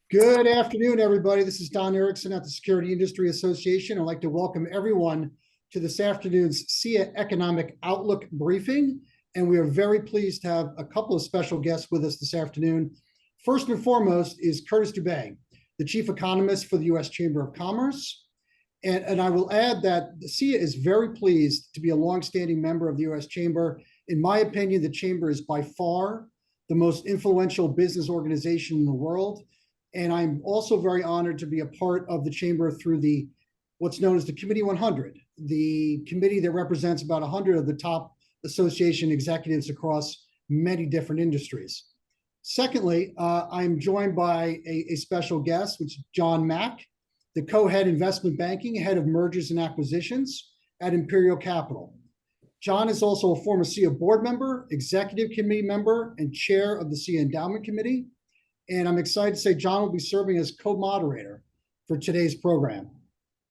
Good afternoon, everybody. This is Don Erickson at the Security Industry Association. I'd like to welcome everyone to this afternoon's SIA Economic Outlook briefing. And we are very pleased to have a couple of special guests with us this afternoon. First and foremost is Curtis Dubay, the Chief Economist for the U.S. Chamber of Commerce. And I will add that the SIA is very pleased to be a longstanding member of the U.S. Chamber. In my opinion, the Chamber is by far the most influential business organization in the world. And I'm also very honored to be a part of the Chamber through what's known as the Committee 100, the committee that represents about 100 of the top association executives across many different industries. Secondly, I'm joined by a special guest, which is John Mack, the co-head investment banking, head of mergers and acquisitions at Imperial Capital. John is also a former SIA board member, executive committee member, and chair of the SIA Endowment Committee. And I'm excited to say John will be serving as co-moderator for today's program.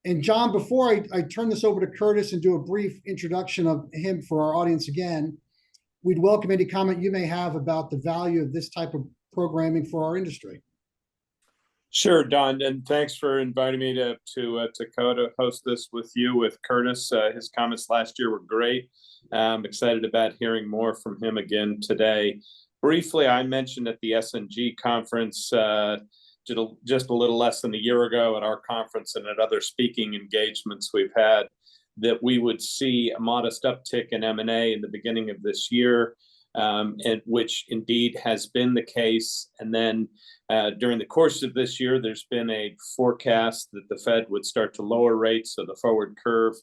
And John, before I turn this over to Curtis and do a brief introduction of him for our audience again, we'd welcome any comment you may have about the value of this type of programming for our industry. Sure, Don, and thanks for inviting me to co-host this with you, with Curtis. His comments last year were great. I'm excited about hearing more from him again today. Briefly, I mentioned at the S&G conference just a little less than a year ago at our conference and at other speaking engagements we've had that we would see a modest uptick in M&A in the beginning of this year, and which indeed has been the case. And then during the course of this year, there's been a forecast that the Fed would start to lower rates, so the forward curve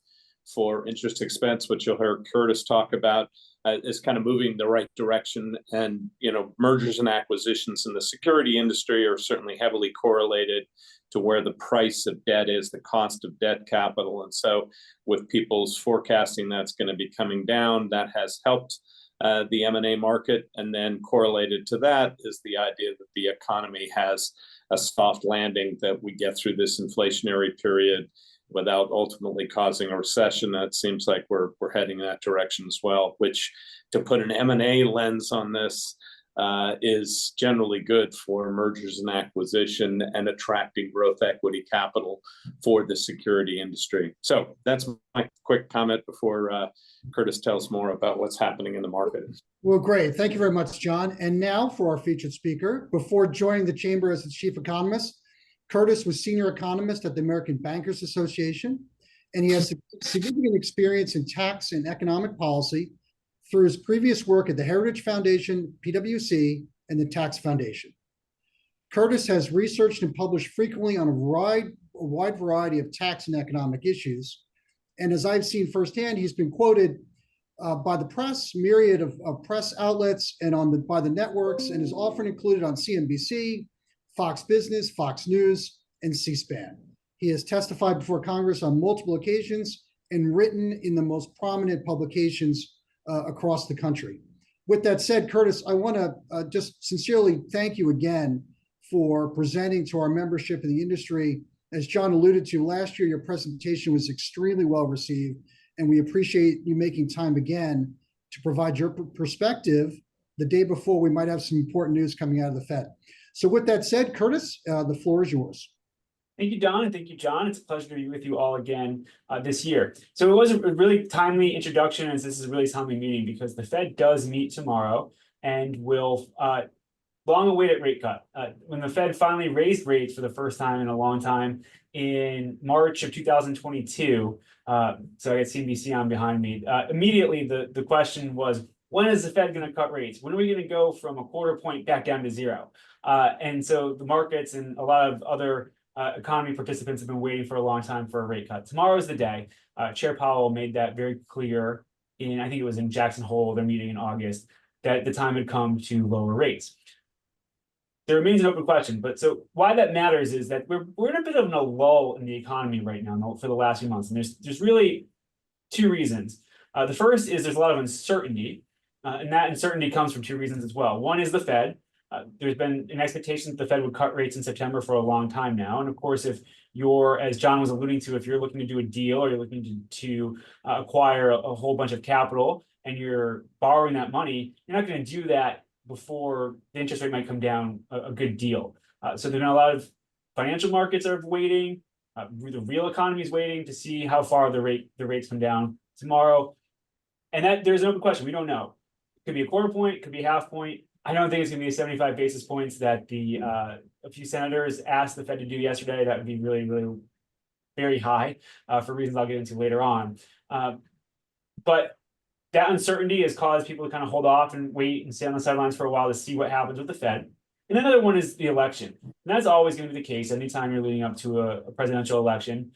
for interest expense, which you'll hear Curtis talk about, is kind of moving the right direction. And, mergers and acquisitions in the security industry are certainly heavily correlated to where the price of debt is, the cost of debt capital. And so with people's forecasting that's going to be coming down, that has helped the M&A market. And then correlated to that is the idea that the economy has a soft landing, that we get through this inflationary period without ultimately causing a recession. That seems like we're heading in that direction as well, which, to put an M&A lens on this, is generally good for mergers and acquisition and attracting growth equity capital for the security industry. So that's my quick comment before Curtis tells more about what's happening in the market. Well, great. Thank you very much, John. And now for our featured speaker. Before joining the Chamber as its chief economist, Curtis was senior economist at the American Bankers Association, and he has significant experience in tax and economic policy through his previous work at the Heritage Foundation, PwC, and the Tax Foundation. Curtis has researched and published frequently on a wide variety of tax and economic issues. And as I've seen firsthand, he's been quoted by the press, myriad of press outlets, and by the networks, and is often included on CNBC, Fox Business, Fox News, and C-SPAN. He has testified before Congress on multiple occasions and written in the most prominent publications across the country. With that said, Curtis, I want to just sincerely thank you again for presenting to our membership in the industry. As John alluded to, last year your presentation was extremely well received, and we appreciate you making time again to provide your perspective the day before we might have some important news coming out of the Fed. So with that said, Curtis, the floor is yours. Thank you, Don, and thank you, John. It's a pleasure to be with you all again this year. So it was a really timely introduction, as this is a really timely meeting because the Fed does meet tomorrow and will long-awaited rate cut. When the Fed finally raised rates for the first time in a long time in March of 2022, so I got CNBC on behind me, immediately the question was, when is the Fed going to cut rates? When are we going to go from a quarter point back down to zero? And so the markets and a lot of other economy participants have been waiting for a long time for a rate cut. Tomorrow is the day. Chair Powell made that very clear I think it was in Jackson Hole, their meeting in August, that the time had come to lower rates. There remains an open question, but so why that matters is that we're in a bit of a lull in the economy right now for the last few months. And there's really two reasons. The first is there's a lot of uncertainty, and that uncertainty comes from two reasons as well. One is the Fed. There's been an expectation that the Fed would cut rates in September for a long time now. And of course, if you're, as John was alluding to, if you're looking to do a deal or you're looking to acquire a whole bunch of capital and you're borrowing that money, you're not going to do that before the interest rate might come down a good deal. So there's been a lot of financial markets are waiting. The real economy is waiting to see how far the rates come down tomorrow. And that there's an open question. We don't know. It could be a quarter point, could be a half point. I don't think it's going to be 75 basis points that a few senators asked the Fed to do yesterday. That would be really, really very high for reasons I'll get into later on. But that uncertainty has caused people to kind of hold off and wait and stay on the sidelines for a while to see what happens with the Fed. And another one is the election. And that's always going to be the case anytime you're leading up to a presidential election.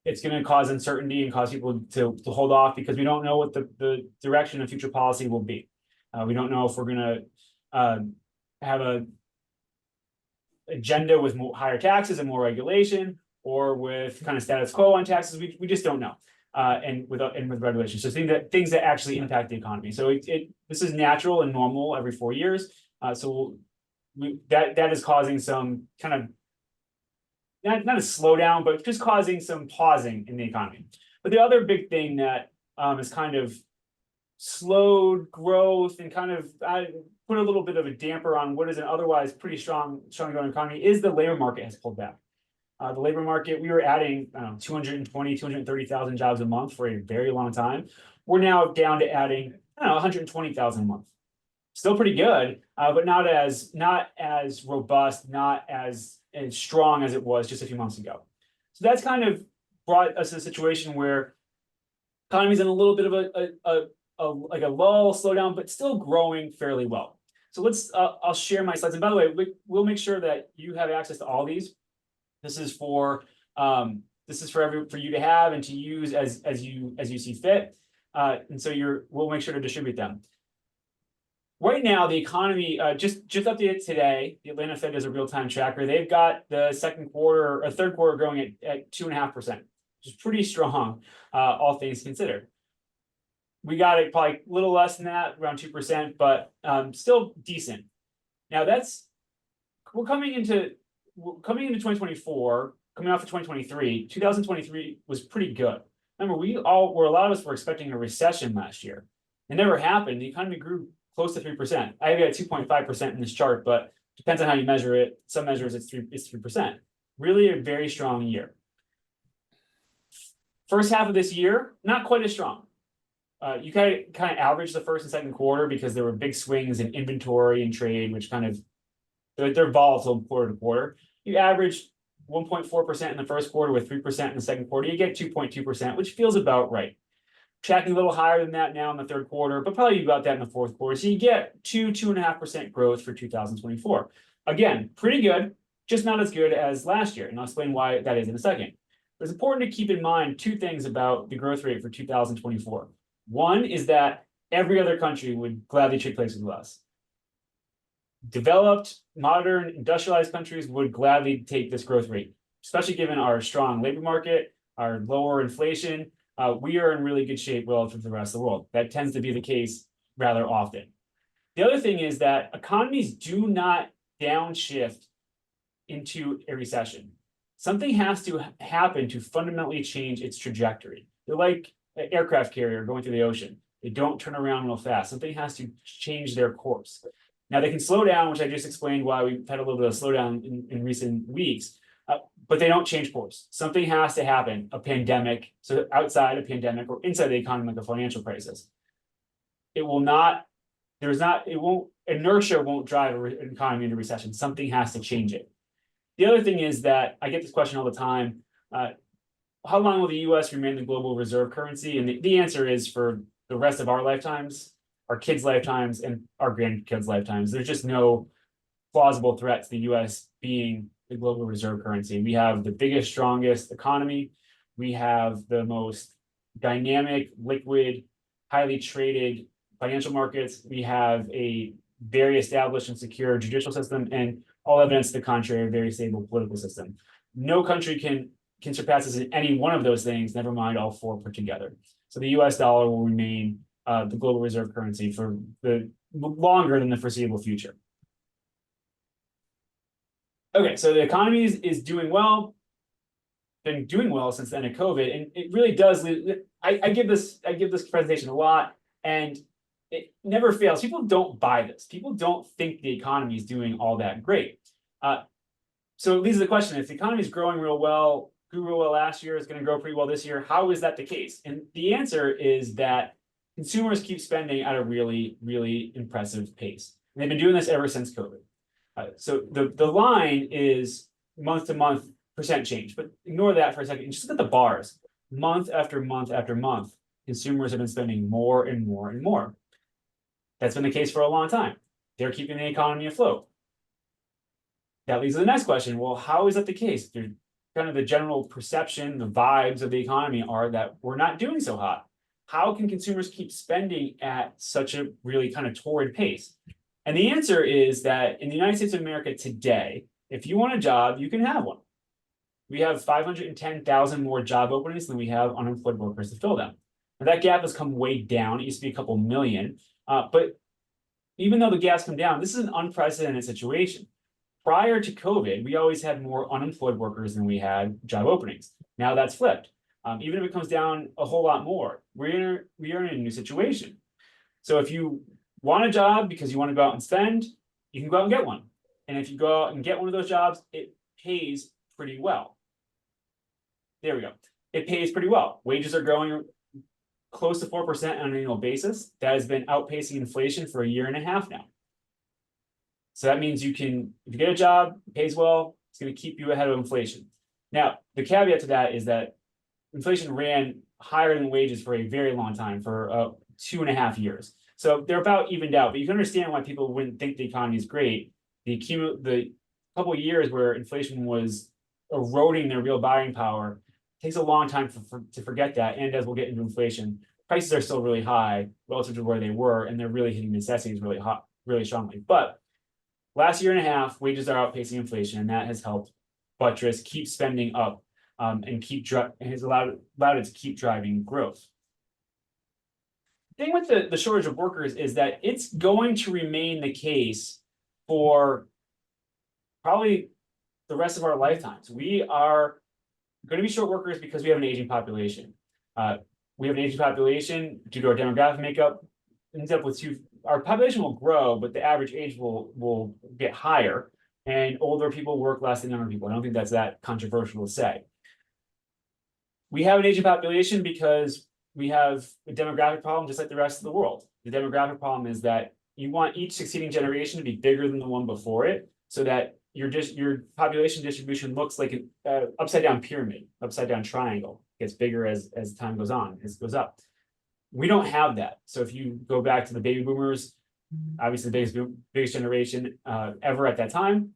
It's going to cause uncertainty and cause people to hold off because we don't know what the direction of future policy will be. We don't know if we're going to have a agenda with higher taxes and more regulation, or with kind of status quo on taxes. We just don't know. And with regulation. So things that actually impact the economy. So this is natural and normal every 4 years. So that is causing some kind of not a slowdown, but just causing some pausing in the economy. But the other big thing that has kind of slowed growth and kind of put a little bit of a damper on what is an otherwise pretty strong growing economy is the labor market has pulled back. The labor market, we were adding 220, 230,000 jobs a month for a very long time. We're now down to adding 120,000 a month. Still pretty good, but not as robust, not as strong as it was just a few months ago. So that's kind of brought us to a situation where economy's in a little bit of a lull, slowdown, but still growing fairly well. So I'll share my slides. And by the way, we'll make sure that you have access to all these. This is for you to have and to use as you see fit, and so we'll make sure to distribute them. Right now, the economy just updated today. The Atlanta Fed does a real-time tracker. They've got the third quarter growing at 2.5%, which is pretty strong, all things considered. We got it probably a little less than that, around 2%, but still decent. Now we're coming into 2024, coming off of 2023. 2023 was pretty good. Remember, a lot of us were expecting a recession last year. It never happened. The economy grew close to 3%. I have got 2.5% in this chart, but depends on how you measure it. Some measures it's 3%. Really a very strong year. First half of this year, not quite as strong. You kind of average the first and second quarter because there were big swings in inventory and trade, which kind of they're volatile quarter to quarter. You average 1.4% in the first quarter with 3% in the second quarter. You get 2.2%, which feels about right. Tracking a little higher than that now in the third quarter, but probably about that in the fourth quarter. So you get 2.5% growth for 2024. Again, pretty good, just not as good as last year. And I'll explain why that is in a second. But it's important to keep in mind two things about the growth rate for 2024. One is that every other country would gladly trade places with us. Developed, modern, industrialized countries would gladly take this growth rate, especially given our strong labor market, our lower inflation. We are in really good shape relative to the rest of the world. That tends to be the case rather often. The other thing is that economies do not downshift into a recession. Something has to happen to fundamentally change its trajectory. They're like an aircraft carrier going through the ocean. They don't turn around real fast. Something has to change their course. Now they can slow down, which I just explained why we've had a little bit of slowdown in recent weeks, but they don't change course. Something has to happen, a pandemic, so outside a pandemic or inside the economy, like a financial crisis. Inertia won't drive an economy into recession. Something has to change it. The other thing is that I get this question all the time. How long will the US remain the global reserve currency? And the answer is for the rest of our lifetimes, our kids' lifetimes, and our grandkids' lifetimes. There's just no plausible threat to the US being the global reserve currency. We have the biggest, strongest economy. We have the most dynamic, liquid, highly traded financial markets. We have a very established and secure judicial system, and all evidence to the contrary, a very stable political system. No country can surpass us in any one of those things, never mind all four put together. So the US dollar will remain the global reserve currency for the longer than the foreseeable future. Okay, so the economy is doing well, been doing well since the end of COVID, and it really does. I give this presentation a lot, and it never fails. People don't buy this. People don't think the economy is doing all that great. So it leads to the question, if the economy is growing real well, grew real well last year, is going to grow pretty well this year, how is that the case? And the answer is that consumers keep spending at a really, really impressive pace. And they've been doing this ever since COVID. So the line is month to month percent change, but ignore that for a second and just look at the bars. Month after month after month, consumers have been spending more and more and more. That's been the case for a long time. They're keeping the economy afloat. That leads to the next question. Well, how is that the case? There's kind of the general perception, the vibes of the economy are that we're not doing so hot. How can consumers keep spending at such a really kind of torrid pace? And the answer is that in the United States of America today, if you want a job, you can have one. We have 510,000 more job openings than we have unemployed workers to fill them. Now, that gap has come way down. It used to be a couple million. But even though the gap's come down, this is an unprecedented situation. Prior to COVID, we always had more unemployed workers than we had job openings. Now that's flipped. Even if it comes down a whole lot more, we are in a new situation. So if you want a job because you want to go out and spend, you can go out and get one. And if you go out and get one of those jobs, it pays pretty well. There we go. It pays pretty well. Wages are growing close to 4% on an annual basis. That has been outpacing inflation for a year and a half now. So that means you can, if you get a job, it pays well, it's going to keep you ahead of inflation. Now, the caveat to that is that inflation ran higher than wages for a very long time, for 2.5 years. So they're about evened out, but you can understand why people wouldn't think the economy is great. The couple of years where inflation was eroding their real buying power takes a long time to forget that. And as we'll get into inflation, prices are still really high relative to where they were, and they're really hitting necessities really hot, really strongly. But last year and a half, wages are outpacing inflation, and that has helped buttress, keep spending up, and has allowed it to keep driving growth. The thing with the shortage of workers is that it's going to remain the case for probably the rest of our lifetimes. We are going to be short workers because we have an aging population. We have an aging population due to our demographic makeup. Ends up with our population will grow, but the average age will get higher, and older people work less than younger people. I don't think that's that controversial to say. We have an aging population because we have a demographic problem just like the rest of the world. The demographic problem is that you want each succeeding generation to be bigger than the one before it, so that your population distribution looks like an upside down pyramid, upside down triangle. It gets bigger as time goes on, as it goes up. We don't have that. So if you go back to the baby boomers, obviously the biggest generation ever at that time,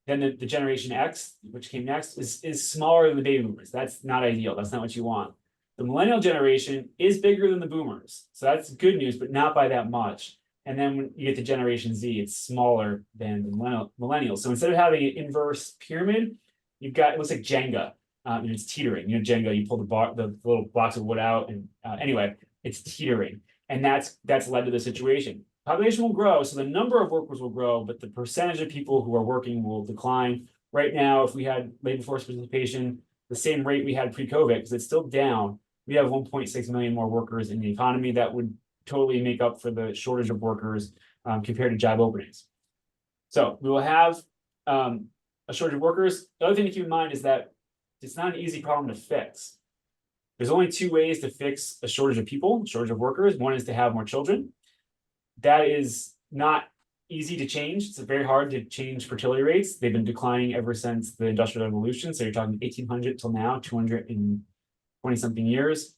then the generation X, which came next, is smaller than the baby boomers. That's not ideal. That's not what you want. The millennial generation is bigger than the boomers. So that's good news, but not by that much. And then when you get to Generation Z, it's smaller than the millennials. So instead of having an inverse pyramid, you've got, it looks like Jenga, and it's teetering. You know, Jenga, you pull the little blocks of wood out, and anyway, it's teetering. And that's led to the situation. Population will grow, so the number of workers will grow, but the percentage of people who are working will decline. Right now, if we had labor force participation, the same rate we had pre-COVID, because it's still down, we have 1.6 million more workers in the economy. That would totally make up for the shortage of workers compared to job openings. So we will have a shortage of workers. The other thing to keep in mind is that it's not an easy problem to fix. There's only two ways to fix a shortage of people, shortage of workers. One is to have more children. That is not easy to change. It's very hard to change fertility rates. They've been declining ever since the Industrial Revolution. So you're talking 1800 till now, 220 something years.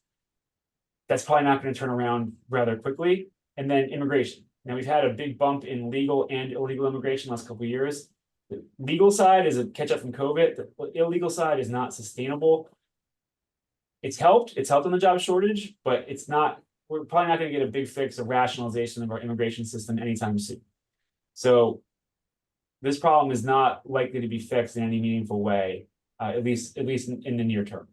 That's probably not going to turn around rather quickly. And then immigration. Now we've had a big bump in legal and illegal immigration the last couple of years. The legal side is a catch up from COVID. The illegal side is not sustainable. It's helped on the job shortage, but it's not, we're probably not going to get a big fix of rationalization of our immigration system anytime soon. So this problem is not likely to be fixed in any meaningful way, at least in the near term.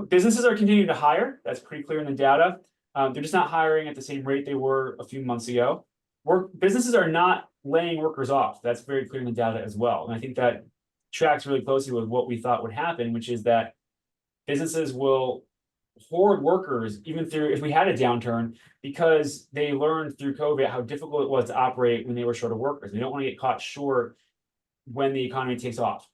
Businesses are continuing to hire. That's pretty clear in the data. They're just not hiring at the same rate they were a few months ago. Businesses are not laying workers off. That's very clear in the data as well. And I think that tracks really closely with what we thought would happen, which is that businesses will hoard workers even through if we had a downturn because they learned through COVID how difficult it was to operate when they were short of workers. They don't want to get caught short when the economy takes off.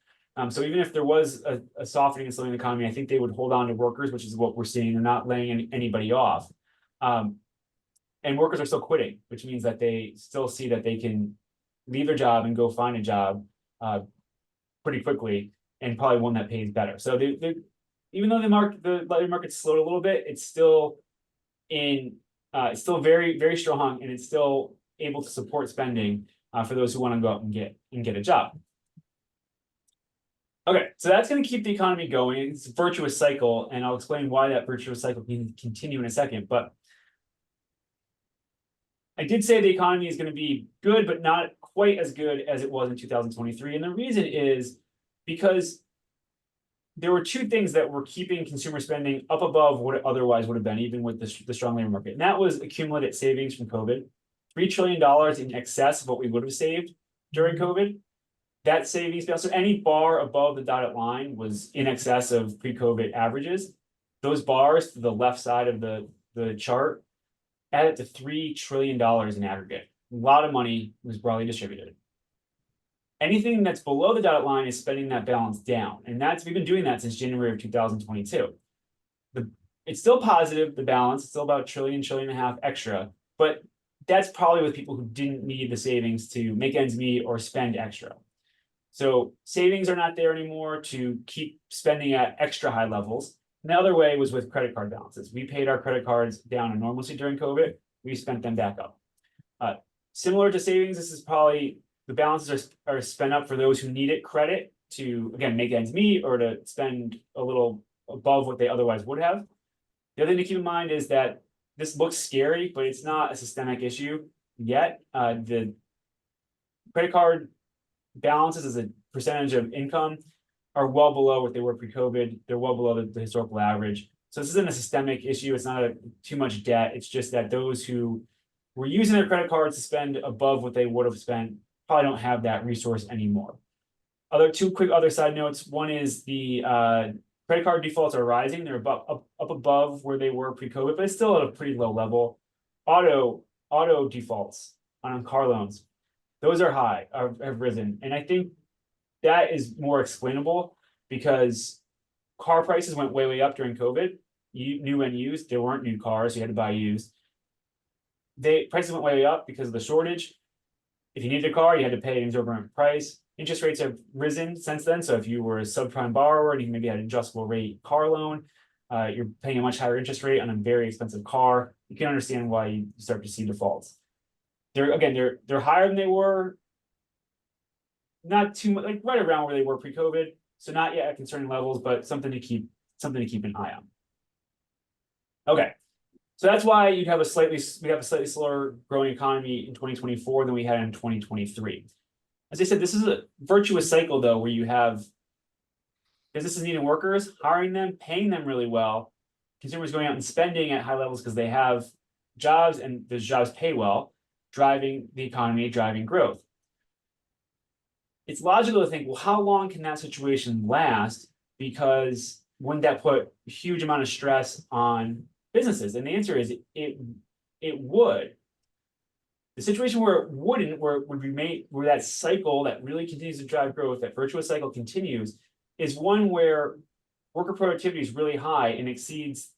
So even if there was a softening and slowing in the economy, I think they would hold on to workers, which is what we're seeing. They're not laying anybody off. And workers are still quitting, which means that they still see that they can leave their job and go find a job pretty quickly, and probably one that pays better. So even though the labor market slowed a little bit, it's still it's still very, very strong, and it's still able to support spending for those who want to go out and get a job. Okay, so that's going to keep the economy going. It's a virtuous cycle, and I'll explain why that virtuous cycle can continue in a second. But I did say the economy is going to be good, but not quite as good as it was in 2023. And the reason is because there were two things that were keeping consumer spending up above what it otherwise would have been, even with the strong labor market. And that was accumulated savings from COVID, $3 trillion in excess of what we would have saved during COVID. That savings, so any bar above the dotted line was in excess of pre-COVID averages. Those bars to the left side of the chart added to $3 trillion in aggregate. A lot of money was broadly distributed. Anything that's below the dotted line is spending that balance down. And we've been doing that since January of 2022. It's still positive, the balance, it's still about trillion and a half extra, but that's probably with people who didn't need the savings to make ends meet or spend extra. So savings are not there anymore to keep spending at extra high levels. And the other way was with credit card balances. We paid our credit cards down enormously during COVID. We spent them back up. Similar to savings, this is probably the balances are spent up for those who needed credit to, again, make ends meet or to spend a little above what they otherwise would have. The other thing to keep in mind is that this looks scary, but it's not a systemic issue yet. The credit card balances as a percentage of income are well below what they were pre-COVID. They're well below the historical average. So this isn't a systemic issue. It's not too much debt. It's just that those who were using their credit cards to spend above what they would have spent probably don't have that resource anymore. Two quick other side notes. One is the credit card defaults are rising. They're up above where they were pre-COVID, but it's still at a pretty low level. Auto defaults on car loans, those are high, have risen. And I think that is more explainable because car prices went way up during COVID. New and used, there weren't new cars, you had to buy used. Prices went way up because of the shortage. If you needed a car, you had to pay an exorbitant price. Interest rates have risen since then. So if you were a subprime borrower and you maybe had an adjustable rate car loan, you're paying a much higher interest rate on a very expensive car. You can understand why you start to see defaults. They're higher than they were, not too much, like right around where they were pre-COVID. So not yet at concerning levels, but something to keep an eye on. Okay. So that's why we have a slightly slower growing economy in 2024 than we had in 2023. As I said, this is a virtuous cycle though, where you have businesses needing workers, hiring them, paying them really well, consumers going out and spending at high levels because they have jobs and those jobs pay well, driving the economy, driving growth. It's logical to think, well, how long can that situation last? Because wouldn't that put a huge amount of stress on businesses? And the answer is it would. The situation where it wouldn't, where that cycle that really continues to drive growth, that virtuous cycle continues, is one where worker productivity is really high and exceeds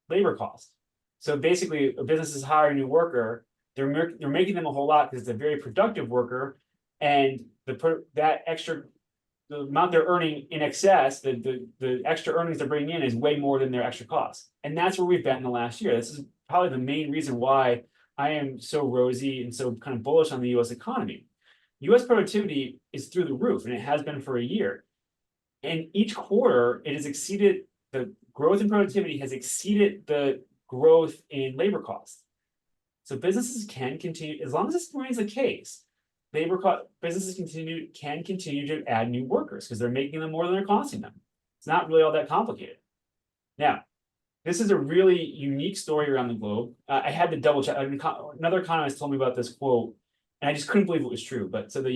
labor cost. So basically, a business is hiring a new worker, they're making them a whole lot because it's a very productive worker, and the amount they're earning in excess, the extra earnings they're bringing in is way more than their extra costs. And that's where we've been in the last year. This is probably the main reason why I am so rosy and so kind of bullish on the US economy. US productivity is through the roof, and it has been for a year. And each quarter, the growth in productivity has exceeded the growth in labor costs. So businesses can continue, as long as this remains the case, businesses can continue to add new workers because they're making them more than they're costing them. It's not really all that complicated. Now, this is a really unique story around the globe. I had to double check. Another economist told me about this quote, and I just couldn't believe it was true. But so the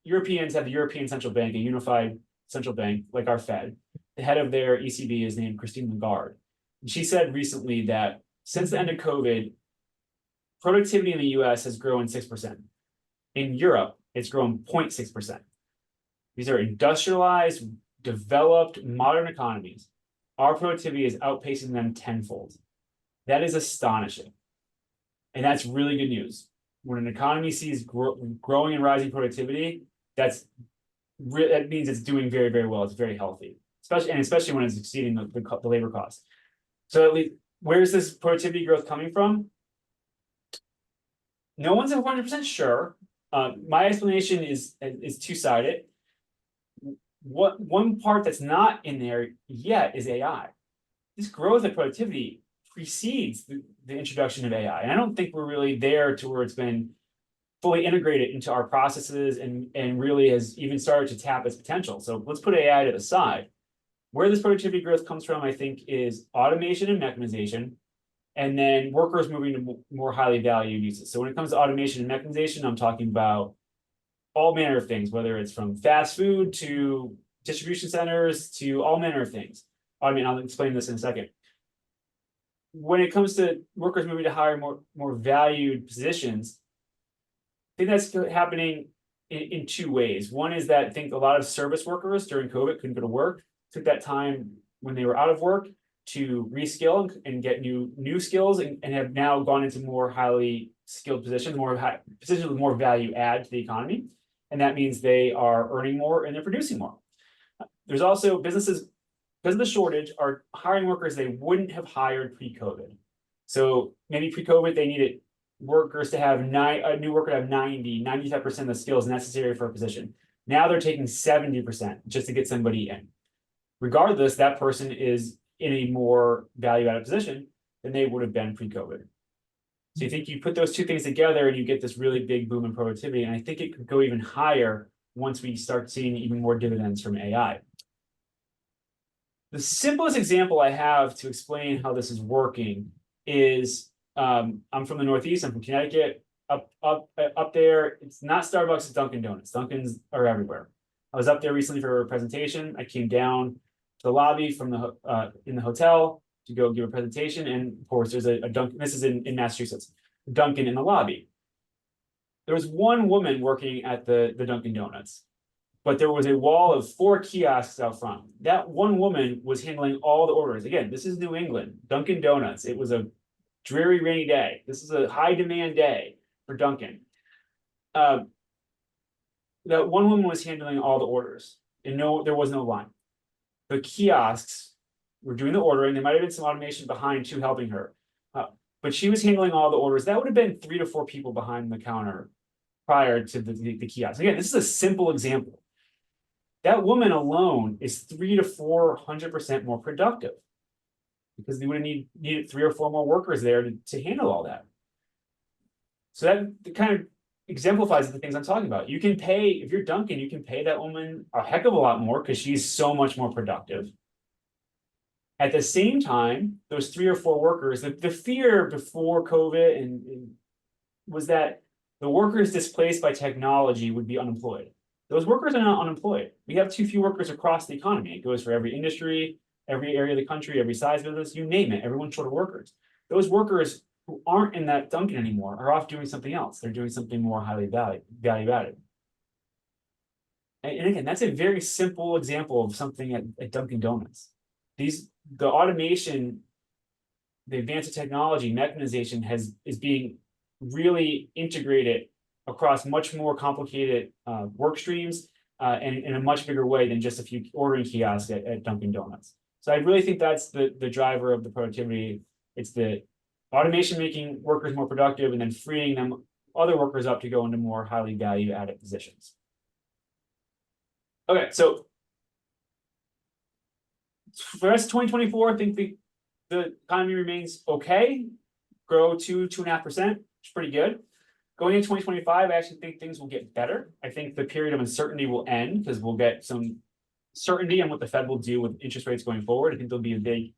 Europeans have the European Central Bank, a unified central bank like our Fed. the head of their ECB is named Christine Lagarde. And she said recently that since the end of COVID, productivity in the US has grown 6%. In Europe, it's grown 0.6%. These are industrialized, developed, modern economies. Our productivity is outpacing them tenfold. That is astonishing. And that's really good news. When an economy sees growing and rising productivity, that means it's doing very, very well. It's very healthy, especially when it's exceeding the labor costs. So at least, where's this productivity growth coming from? No one's 100% sure. My explanation is two-sided. One part that's not in there yet is AI. This growth of productivity precedes the introduction of AI. And I don't think we're really there to where it's been fully integrated into our processes and really has even started to tap its potential. So let's put AI to the side. Where this productivity growth comes from, I think, is automation and mechanization, and then workers moving to more highly valued uses. So when it comes to automation and mechanization, I'm talking about all manner of things, whether it's from fast food to distribution centers to all manner of things. I mean, I'll explain this in a second. When it comes to workers moving to higher, more valued positions, I think that's happening in two ways. One is that I think a lot of service workers during COVID couldn't go to work, took that time when they were out of work to reskill and get new skills, and have now gone into more highly skilled positions, positions with more value add to the economy. And that means they are earning more and they're producing more. There's also businesses, because of the shortage, are hiring workers they wouldn't have hired pre-COVID. So maybe pre-COVID, they needed workers to have a new worker to have 95% of the skills necessary for a position. Now they're taking 70% just to get somebody in. Regardless, that person is in a more value-added position than they would have been pre-COVID. So you think you put those two things together and you get this really big boom in productivity. And I think it could go even higher once we start seeing even more dividends from AI. The simplest example I have to explain how this is working is I'm from the Northeast. I'm from Connecticut. Up there, it's not Starbucks, it's Dunkin' Donuts. Dunkins are everywhere. I was up there recently for a presentation. I came down to the lobby from in the hotel to go give a presentation, and of course, there's a Dunkin'. This is in Massachusetts. Dunkin' in the lobby. There was one woman working at the Dunkin' Donuts, but there was a wall of 4 kiosks out front. That one woman was handling all the orders. Again, this is New England, Dunkin' Donuts. It was a dreary, rainy day. This is a high demand day for Dunkin'. That one woman was handling all the orders, and there was no line. The kiosks were doing the ordering. There might have been some automation behind too, helping her. But she was handling all the orders. That would have been 3 to 4 people behind the counter prior to the kiosk. Again, this is a simple example. That woman alone is 300 to 400% more productive because they would have needed 3 or 4 more workers there to handle all that. So that kind of exemplifies the things I'm talking about. You can pay, if you're Dunkin', you can pay that woman a heck of a lot more because she's so much more productive. At the same time, those 3 or 4 workers, the fear before COVID and was that the workers displaced by technology would be unemployed. Those workers are not unemployed. We have too few workers across the economy. It goes for every industry, every area of the country, every size business, you name it, everyone's short of workers. Those workers who aren't in that Dunkin' anymore are off doing something else. They're doing something more highly value added. And again, that's a very simple example of something at Dunkin' Donuts. The automation, the advance of technology, mechanization is being really integrated across much more complicated work streams and in a much bigger way than just a few ordering kiosks at Dunkin' Donuts. So I really think that's the driver of the productivity. It's the automation making workers more productive and then freeing them, other workers up to go into more highly value added positions. Okay, so for the rest of 2024, I think the economy remains okay, grow 2.5%, which is pretty good. Going into 2025, I actually think things will get better. I think the period of uncertainty will end because we'll get some certainty on what the Fed will do with interest rates going forward. I think there'll be a big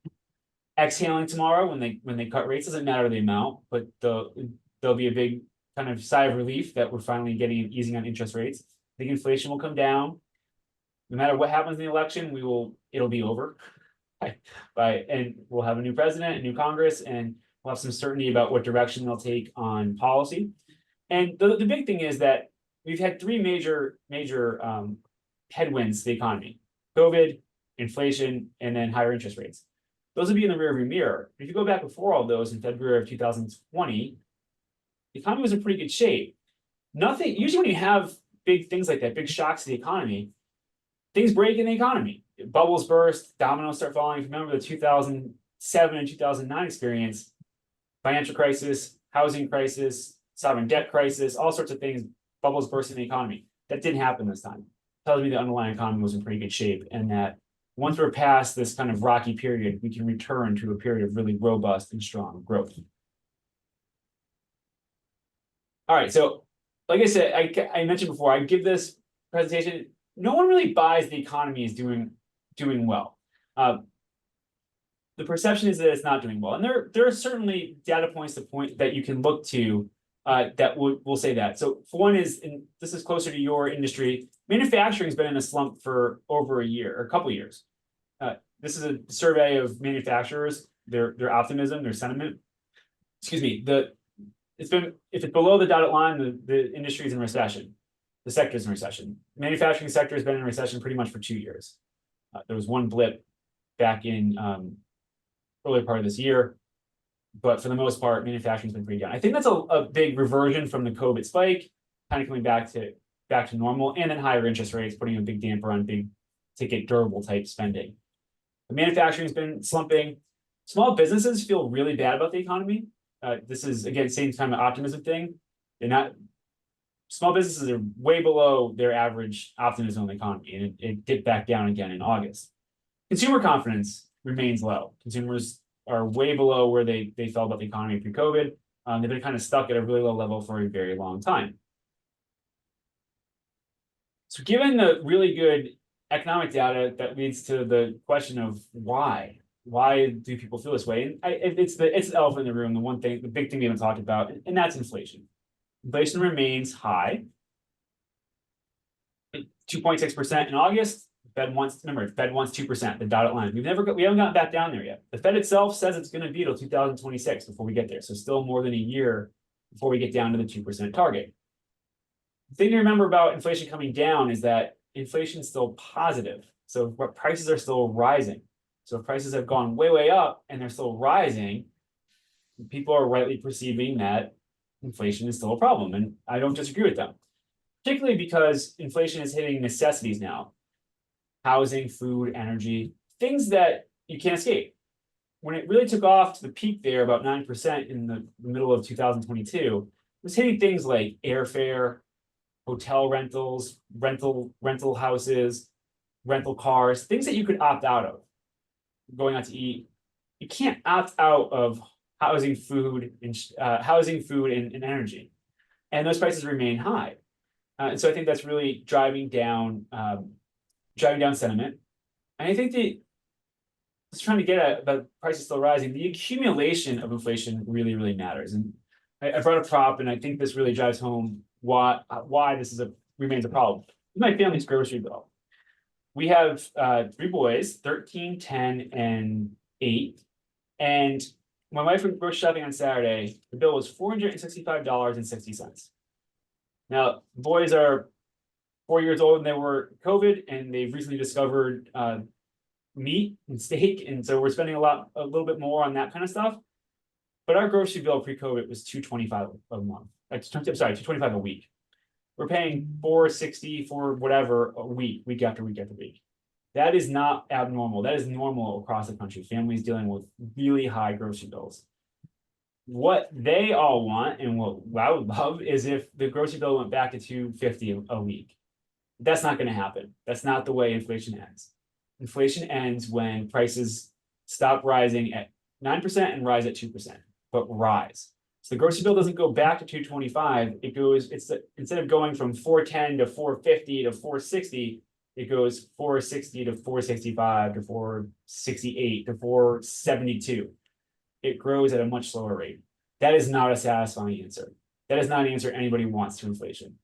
exhaling tomorrow when they cut rates. Doesn't matter the amount, but there'll be a big kind of sigh of relief that we're finally getting an easing on interest rates. I think inflation will come down. no matter what happens in the election, it'll be over. And we'll have a new president, a new Congress, and we'll have some certainty about what direction they'll take on policy. And the big thing is that we've had three major headwinds to the economy: COVID, inflation, and then higher interest rates. Those will be in the rearview mirror. If you go back before all those in February of 2020, the economy was in pretty good shape. Usually when you have big things like that, big shocks to the economy, things break in the economy. Bubbles burst, dominoes start falling. If you remember the 2007 and 2009 experience, financial crisis, housing crisis, sovereign debt crisis, all sorts of things, bubbles burst in the economy. That didn't happen this time. Tells me the underlying economy was in pretty good shape, and that once we're past this kind of rocky period, we can return to a period of really robust and strong growth. All right, so like I said, I mentioned before, I give this presentation, no one really buys the economy is doing well. The perception is that it's not doing well, and there are certainly data points that you can look to that will say that. So for one is, and this is closer to your industry, manufacturing has been in a slump for over a year or a couple of years. This is a survey of manufacturers, their optimism, their sentiment. Excuse me. If it's below the dotted line, the industry is in recession. The sector is in recession. Manufacturing sector has been in recession pretty much for 2 years. There was one blip back in early part of this year, but for the most part, manufacturing's been pretty down. I think that's a big reversion from the COVID spike, kind of coming back to normal, and then higher interest rates, putting a big damper on big ticket durable type spending. The manufacturing's been slumping. Small businesses feel really bad about the economy. This is, again, same kind of optimism thing. Small businesses are way below their average optimism on the economy, and it dipped back down again in August. Consumer confidence remains low. Consumers are way below where they felt about the economy pre-COVID. They've been kind of stuck at a really low level for a very long time. So given the really good economic data, that leads to the question of why do people feel this way? And it's the elephant in the room, the big thing we haven't talked about, and that's inflation. Inflation remains high, 2.6% in August. Fed wants 2%, the dotted line. We haven't gotten back down there yet. The Fed itself says it's going to be till 2026 before we get there. So still more than a year before we get down to the 2% target. The thing to remember about inflation coming down is that inflation is still positive. So prices are still rising. So if prices have gone way, way up and they're still rising, people are rightly perceiving that inflation is still a problem. And I don't disagree with them, particularly because inflation is hitting necessities now. Housing, food, energy, things that you can't escape. When it really took off to the peak there, about 9% in the middle of 2022, it was hitting things like airfare, hotel rentals, rental houses, rental cars, things that you could opt out of. Going out to eat, you can't opt out of housing, food, and energy, and those prices remain high. And so I think that's really driving down sentiment. And I think it's trying to get at about prices still rising. The accumulation of inflation really, really matters. And I brought a prop, and I think this really drives home why this remains a problem. My family's grocery bill. We have 3 boys, 13, 10, and 8. And my wife went grocery shopping on Saturday. The bill was $465.60. Now, the boys are 4 years old and they were COVID, and they've recently discovered meat and steak. And so we're spending a little bit more on that kind of stuff. But our grocery bill pre-COVID was $225 a month. $225 a week. We're paying $460 for whatever a week after week after week. That is not abnormal. That is normal across the country. Families dealing with really high grocery bills. What they all want, and what I would love, is if the grocery bill went back to $250 a week. That's not going to happen. That's not the way inflation ends. Inflation ends when prices stop rising at 9% and rise at 2%, but rise. So the grocery bill doesn't go back to $225. Instead of going from $410 to $450 to $460, it goes $460 to $465 to $468 to $472. It grows at a much slower rate. That is not a satisfying answer. That is not an answer anybody wants to inflation.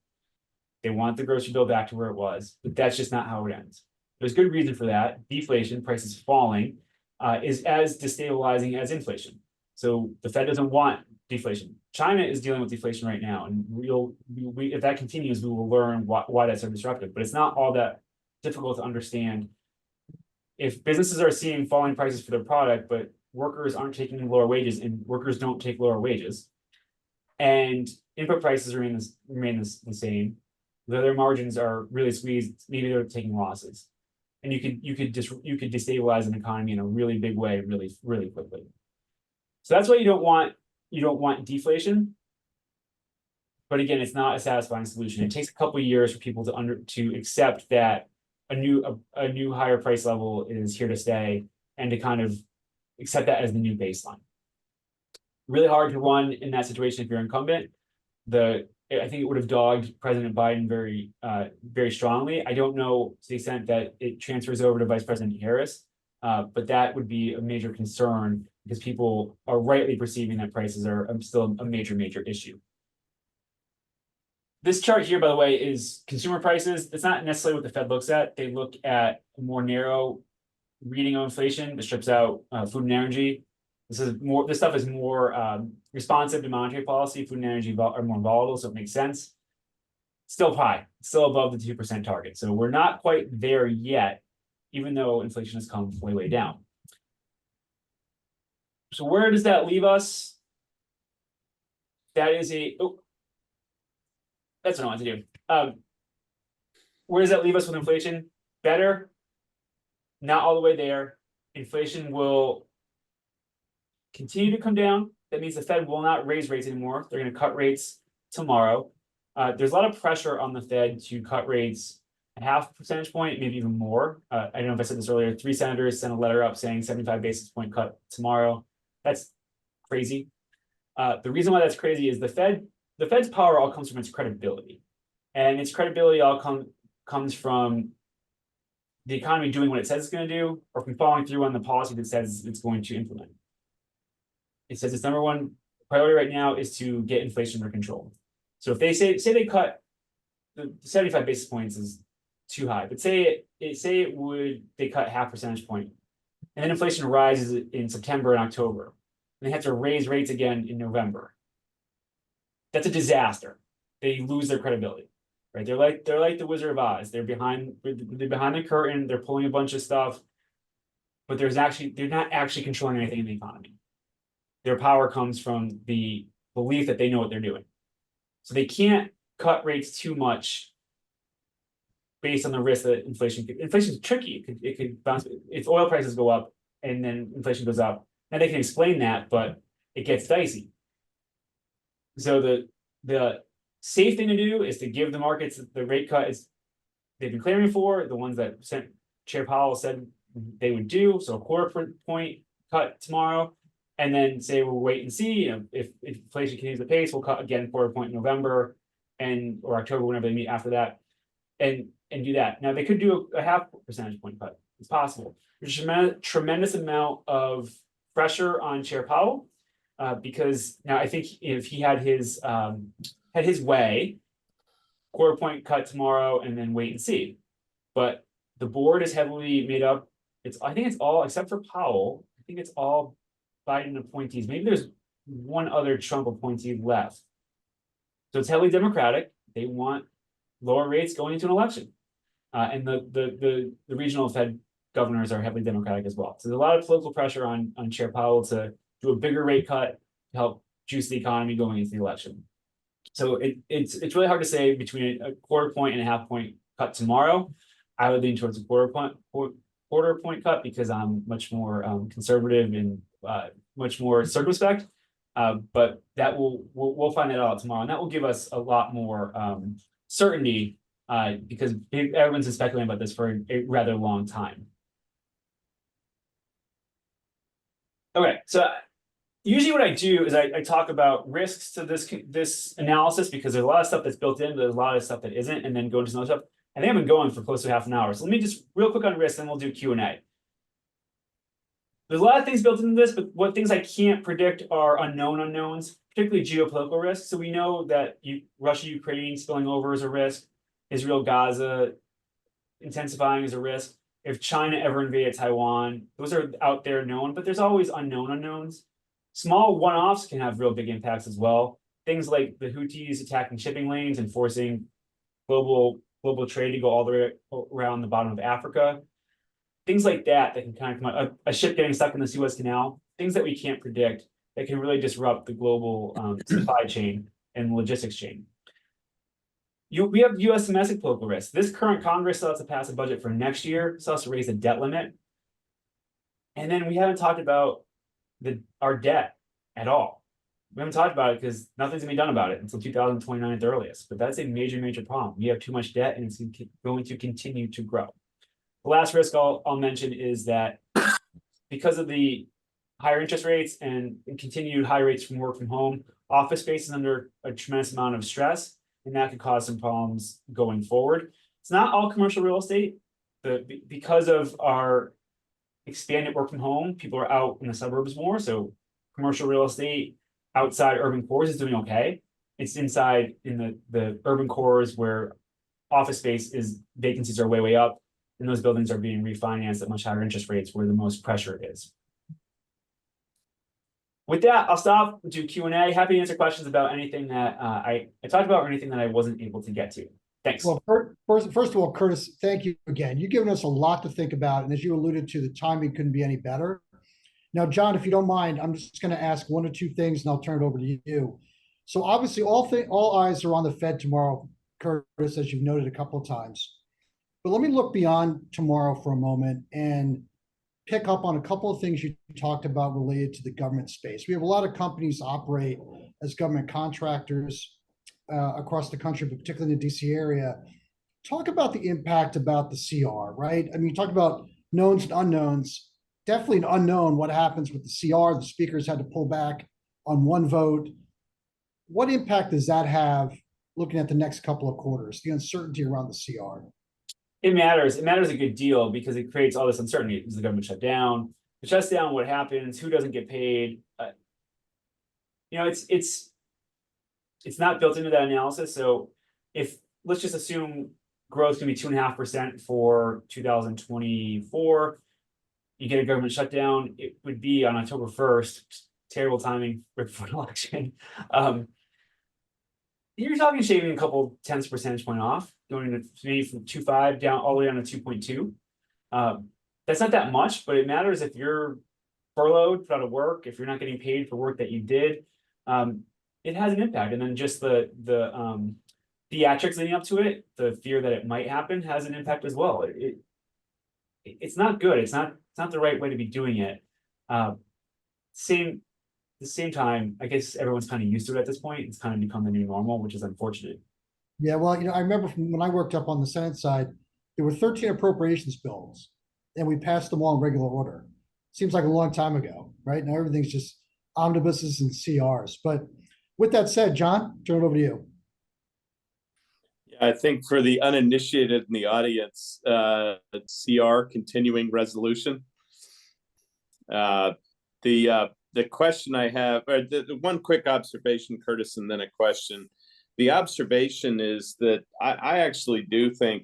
They want the grocery bill back to where it was, but that's just not how it ends. There's good reason for that. Deflation, prices falling, is as destabilizing as inflation. So the Fed doesn't want deflation. China is dealing with deflation right now, and if that continues, we will learn why that's so disruptive. But it's not all that difficult to understand. If businesses are seeing falling prices for their product, but workers aren't taking lower wages, and workers don't take lower wages, and input prices remain the same, their margins are really squeezed. Maybe they're taking losses, and you could destabilize an economy in a really big way, really quickly. So that's why you don't want deflation. But again, it's not a satisfying solution. It takes a couple of years for people to accept that a new higher price level is here to stay, and to kind of accept that as the new baseline. Really hard to run in that situation if you're incumbent. I think it would have dogged President Biden very strongly. I don't know to the extent that it transfers over to Vice President Harris, but that would be a major concern because people are rightly perceiving that prices are still a major issue. This chart here, by the way, is consumer prices. It's not necessarily what the Fed looks at. They look at a more narrow reading of inflation that strips out food and energy. This stuff is more responsive to monetary policy. Food and energy are more volatile, so it makes sense. Still high, still above the 2% target. So we're not quite there yet, even though inflation has come way down. So where does that leave us? That is that's what I want to do. Where does that leave us with inflation? Better, not all the way there. Inflation will continue to come down. That means the Fed will not raise rates anymore. They're going to cut rates tomorrow. There's a lot of pressure on the Fed to cut rates a half percentage point, maybe even more. I don't know if I said this earlier. 3 senators sent a letter up saying 75 basis point cut tomorrow. That's crazy. The reason why that's crazy is the Fed's power all comes from its credibility, and its credibility all comes from the economy doing what it says it's going to do, or from following through on the policy that says it's going to implement. It says its number one priority right now is to get inflation under control. So if they say they cut the 75 basis points is too high, but they cut half percentage point, and then inflation rises in September and October, and they have to raise rates again in November. That's a disaster. They lose their credibility, right? They're like the Wizard of Oz. They're behind the curtain. They're pulling a bunch of stuff, but they're not actually controlling anything in the economy. Their power comes from the belief that they know what they're doing. So they can't cut rates too much based on the risk that inflation is tricky. It could bounce if oil prices go up and then inflation goes up. Now they can explain that, but it gets dicey. So the safe thing to do is to give the markets the rate cut they've been clamoring for, the ones that Chair Powell said they would do. So a 1/4 point cut tomorrow, and then say we'll wait and see. If inflation continues the pace, we'll cut again 1/4 point in November or October, whenever they meet after that, and do that. Now they could do a half percentage point cut. It's possible. There's a tremendous amount of pressure on Chair Powell. Because now I think if he had his way, 1/4 point cut tomorrow and then wait and see. But the board is heavily made up. I think it's all, except for Powell, I think it's all Biden appointees. Maybe there's one other Trump appointee left. So it's heavily Democratic. They want lower rates going into an election. And the regional Fed governors are heavily Democratic as well. So there's a lot of political pressure on Chair Powell to do a bigger rate cut to help juice the economy going into the election. So it's really hard to say between a 1/4 point and a half point cut tomorrow. I would lean towards a 1/4 point cut because I'm much more conservative and much more circumspect. But that we'll find that out tomorrow, and that will give us a lot more certainty because everyone's been speculating about this for a rather long time. Okay, so usually what I do is I talk about risks to this analysis because there's a lot of stuff that's built in, but there's a lot of stuff that isn't, and then go into some other stuff. I think I've been going for close to half an hour. So let me just real quick on risks, and we'll do Q&A. There's a lot of things built into this, but what things I can't predict are unknown unknowns, particularly geopolitical risks. So we know that Russia-Ukraine spilling over is a risk. Israel-Gaza intensifying is a risk. if China ever invaded Taiwan, those are out there known, but there's always unknown unknowns. Small one-offs can have real big impacts as well. Things like the Houthis attacking shipping lanes and forcing global trade to go all the way around the bottom of Africa. Things like that can kind of come out. A ship getting stuck in the Suez Canal, things that we can't predict that can really disrupt the global supply chain and logistics chain. We have U.S. domestic political risk. This current Congress still has to pass a budget for next year, still has to raise the debt limit. And then we haven't talked about our debt at all. We haven't talked about it because nothing's gonna be done about it until 2029 at the earliest. But that's a major, major problem. We have too much debt and it's going to continue to grow. The last risk I'll mention is that because of the higher interest rates and continued high rates from work from home, office space is under a tremendous amount of stress, and that could cause some problems going forward. It's not all commercial real estate. Because of our expanded work from home, people are out in the suburbs more, so commercial real estate outside urban cores is doing okay. It's inside in the urban cores where office space vacancies are way up, and those buildings are being refinanced at much higher interest rates where the most pressure is. With that, I'll stop, do Q&A. Happy to answer questions about anything that I talked about or anything that I wasn't able to get to. Thanks. Well, first of all, Curtis, thank you again. You've given us a lot to think about, and as you alluded to, the timing couldn't be any better. Now, John, if you don't mind, I'm just going to ask one or two things, and I'll turn it over to you. So obviously, all eyes are on the Fed tomorrow, Curtis, as you've noted a couple of times. But let me look beyond tomorrow for a moment and pick up on a couple of things you talked about related to the government space. We have a lot of companies operate as government contractors across the country, but particularly in the DC area. Talk about the impact about the CR, right? I mean, you talk about knowns and unknowns. Definitely an unknown what happens with the CR. The speakers had to pull back on one vote. What impact does that have looking at the next couple of quarters, the uncertainty around the CR? It matters. It matters a good deal because it creates all this uncertainty. Is the government shut down? If it shuts down, what happens? Who doesn't get paid? It's not built into that analysis. So if let's just assume growth can be 2.5% for 2024, you get a government shutdown. It would be on October 1st. Terrible timing right before an election. You're talking shaving a couple tenths percentage point off, going to maybe from 2.5 down all the way down to 2.2. That's not that much, but it matters if you're furloughed, put out of work, if you're not getting paid for work that you did. It has an impact, and then just the theatrics leading up to it, the fear that it might happen, has an impact as well. It's not good. It's not the right way to be doing it. The same time, I guess everyone's kind of used to it at this point. It's kind of become the new normal, which is unfortunate. Yeah, well, I remember from when I worked up on the Senate side, there were 13 appropriations bills, and we passed them all in regular order. Seems like a long time ago, right? Now everything's just omnibuses and CRs. But with that said, John, turn it over to you. Yeah, I think for the uninitiated in the audience, CR, continuing resolution. The question I have, or the one quick observation, Curtis, and then a question. The observation is that I actually do think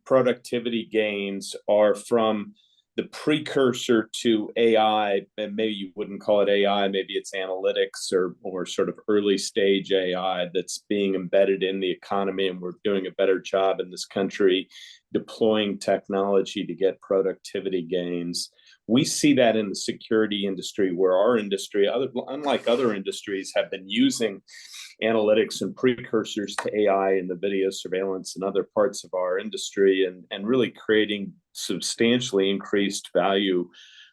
productivity gains are from the precursor to AI, and maybe you wouldn't call it AI, maybe it's analytics or sort of early stage AI that's being embedded in the economy, and we're doing a better job in this country deploying technology to get productivity gains. We see that in the security industry, where our industry, unlike other industries, have been using analytics and precursors to AI in the video surveillance and other parts of our industry, and really creating substantially increased value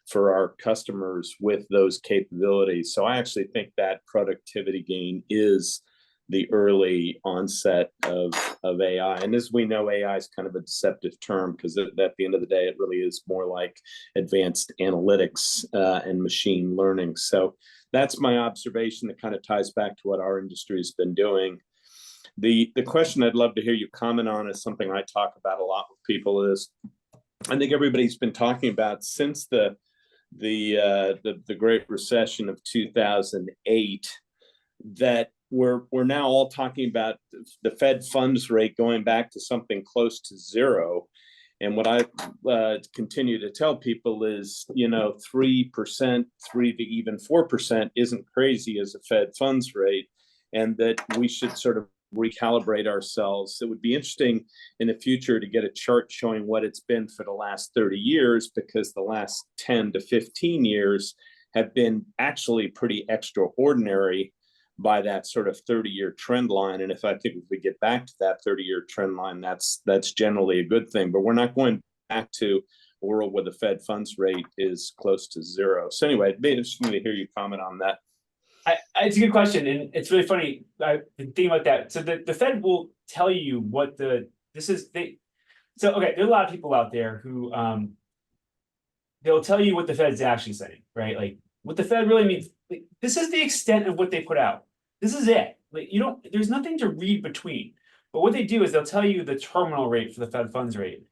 for our customers with those capabilities. So I actually think that productivity gain is the early onset of AI. And as we know, AI is kind of a deceptive term because at the end of the day, it really is more like advanced analytics and machine learning. So that's my observation that kind of ties back to what our industry has been doing. The question I'd love to hear you comment on is something I talk about a lot with people is, I think everybody's been talking about since the Great Recession of 2008, that we're now all talking about the Fed funds rate going back to something close to zero. And what I continue to tell people is, 3%, 3 to even 4% isn't crazy as a Fed funds rate, and that we should sort of recalibrate ourselves. It would be interesting in the future to get a chart showing what it's been for the last 30 years, because the last 10 to 15 years have been actually pretty extraordinary by that sort of 30-year trend line. And I think if we get back to that 30-year trend line, that's generally a good thing. But we're not going back to a world where the Fed funds rate is close to zero. So anyway, it'd be interesting to hear you comment on that. It's a good question, and it's really funny. I've been thinking about that. So the Fed will tell you what okay, there are a lot of people out there who they'll tell you what the Fed's actually saying, right? Like what the Fed really means. Like, this is the extent of what they put out. This is it. Like there's nothing to read between. But what they do is they'll tell you the terminal rate for the Fed funds rate,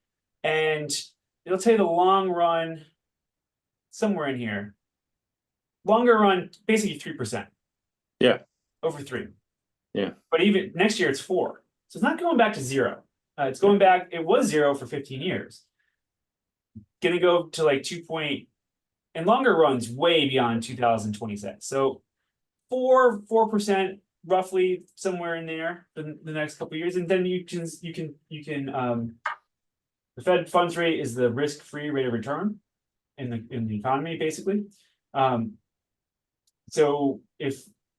and they'll tell you the long run somewhere in here. Longer run, basically 3%. Yeah. Over 3. Yeah. But even next year, it's 4. So it's not going back to 0. It's going back. It was 0 for 15 years. Gonna go to like 2 and longer runs way beyond 2026. So 4% roughly somewhere in there for the next couple of years, and then you can the Fed funds rate is the risk-free rate of return in the economy, basically. So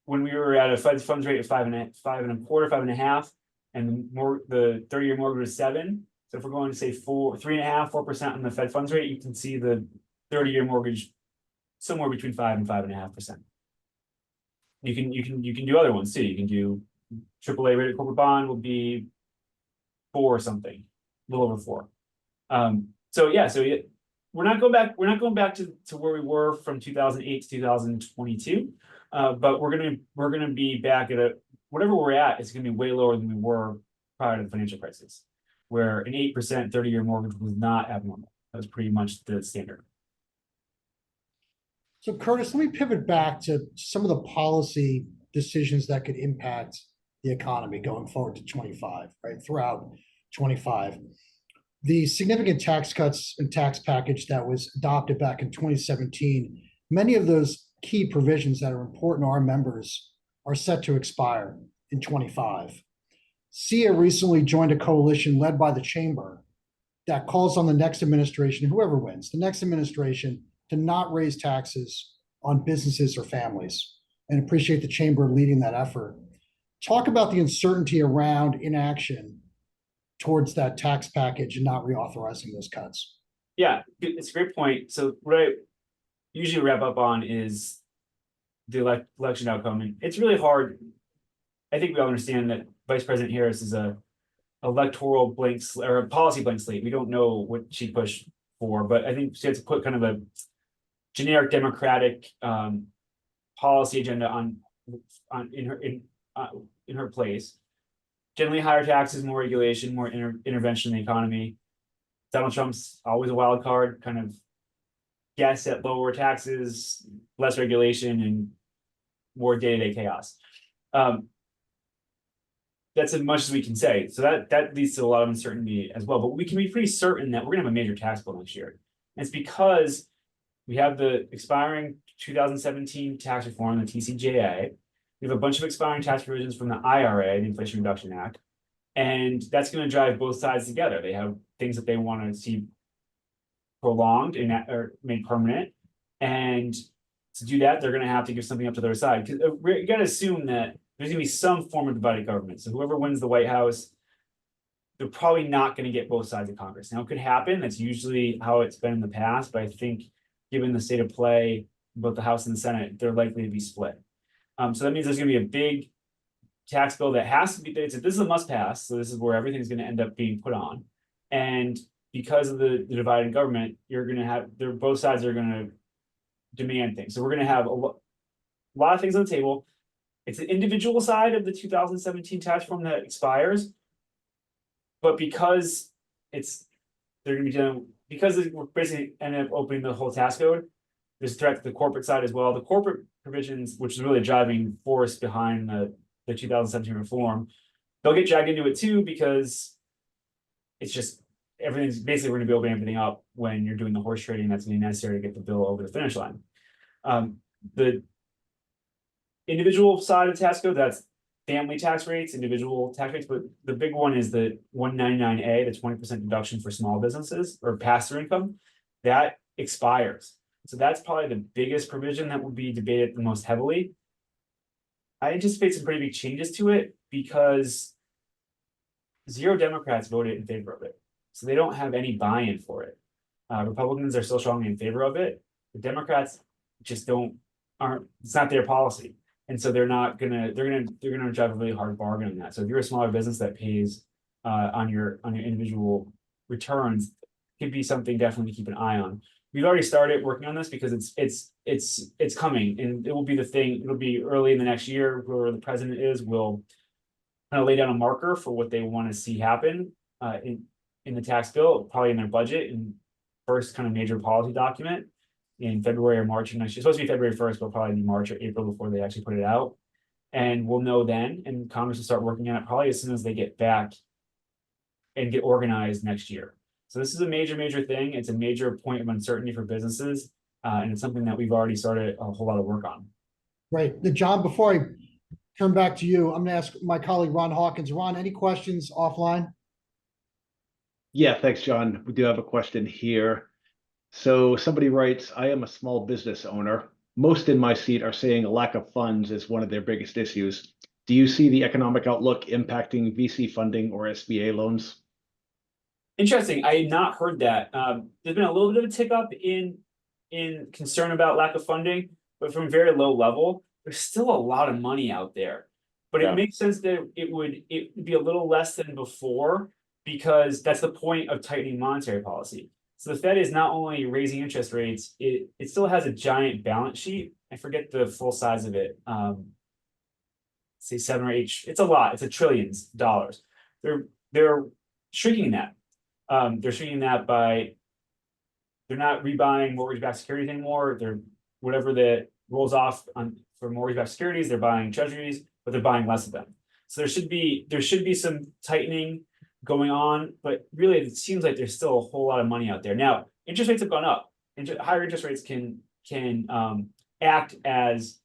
when we were at a Fed funds rate of 5.25, 5.5, and the 30-year mortgage was 7. So if we're going to say 3.5, 4% on the Fed funds rate, you can see the 30-year mortgage somewhere between 5 and 5.5%. You can do other ones too. You can do AAA rated corporate bond will be 4 or something, a little over 4. We're not going back to where we were from 2008 to 2022, but we're gonna be back at whatever we're at. It's gonna be way lower than we were prior to the financial crisis, where an 8% 30-year mortgage was not abnormal. That was pretty much the standard. So Curtis, let me pivot back to some of the policy decisions that could impact the economy going forward to 25, right? Throughout 25. The significant tax cuts and tax package that was adopted back in 2017, many of those key provisions that are important to our members are set to expire in 25. SIA recently joined a coalition led by the chamber that calls on the next administration, whoever wins, the next administration, to not raise taxes on businesses or families, and appreciate the chamber leading that effort. Talk about the uncertainty around inaction towards that tax package and not reauthorizing those cuts. Yeah, it's a great point. So what I usually wrap up on is the election outcome, and it's really hard. I think we all understand that Vice President Harris is a electoral blank or a policy blank slate. We don't know what she pushed for, but I think she has to put kind of a generic Democratic policy agenda in her place. Generally higher taxes, more regulation, more intervention in the economy. Donald Trump's always a wild card, kind of guess at lower taxes, less regulation, and more day-to-day chaos. That's as much as we can say. So that leads to a lot of uncertainty as well. But we can be pretty certain that we're going to have a major tax bill next year. And it's because we have the expiring 2017 tax reform, the TCJA. We have a bunch of expiring tax provisions from the IRA, the Inflation Reduction Act. And that's going to drive both sides together. They have things that they want to see prolonged or made permanent. And to do that, they're going to have to give something up to the other side. Because you got to assume that there's going to be some form of divided government. So whoever wins the White House, they're probably not going to get both sides of Congress. Now, it could happen. That's usually how it's been in the past. But I think given the state of play, both the House and the Senate, they're likely to be split. So that means there's going to be a big tax bill that has to be, this is a must pass. So this is where everything's going to end up being put on. And because of the divided government, you're going to have, both sides are going to demand things. So we're going to have a lot of things on the table. It's the individual side of the 2017 tax reform that expires. But because they're going to be done, because we're basically ended up opening the whole tax code, there's a threat to the corporate side as well. The corporate provisions, which is really a driving force behind the 2017 reform, they'll get dragged into it too, because it's just everything's basically we're going to be opening everything up when you're doing the horse trading that's going to be necessary to get the bill over the finish line. The individual side of tax code, that's family tax rates, individual tax rates, but the big one is the 199A, the 20% deduction for small businesses or pass-through income. That expires. So that's probably the biggest provision that will be debated the most heavily. I anticipate some pretty big changes to it because 0 Democrats voted in favor of it. So they don't have any buy-in for it. Republicans are still strongly in favor of it. The Democrats just it's not their policy. And so they're gonna drive a really hard bargain on that. So if you're a smaller business that pays on your individual returns, it could be something definitely to keep an eye on. We've already started working on this because it's coming, and it will be the thing. It'll be early in the next year where the president will kind of lay down a marker for what they want to see happen in the tax bill, probably in their budget and first kind of major policy document in February or March of next year. It's supposed to be February 1st, but probably be March or April before they actually put it out. And we'll know then, and Congress will start working on it probably as soon as they get back and get organized next year. So this is a major thing. It's a major point of uncertainty for businesses. And it's something that we've already started a whole lot of work on. Right. Now, John, before I turn back to you, I'm going to ask my colleague, Ron Hawkins. Ron, any questions offline? Yeah, thanks, John. We do have a question here. So somebody writes, I am a small business owner. Most in my seat are saying a lack of funds is one of their biggest issues. Do you see the economic outlook impacting VC funding or SBA loans? Interesting. I had not heard that. There's been a little bit of a tick up in concern about lack of funding, but from a very low level, there's still a lot of money out there. But it makes sense that it would be a little less than before, because that's the point of tightening monetary policy. So the Fed is not only raising interest rates, it still has a giant balance sheet. I forget the full size of it. Say 7 or 8. It's a lot. It's trillions of dollars. They're shrinking that. They're shrinking that by they're not rebuying mortgage-backed securities anymore. They're whatever that rolls off for mortgage-backed securities. They're buying treasuries, but they're buying less of them. So there should be some tightening going on, but really it seems like there's still a whole lot of money out there. Now, interest rates have gone up. Higher interest rates can act as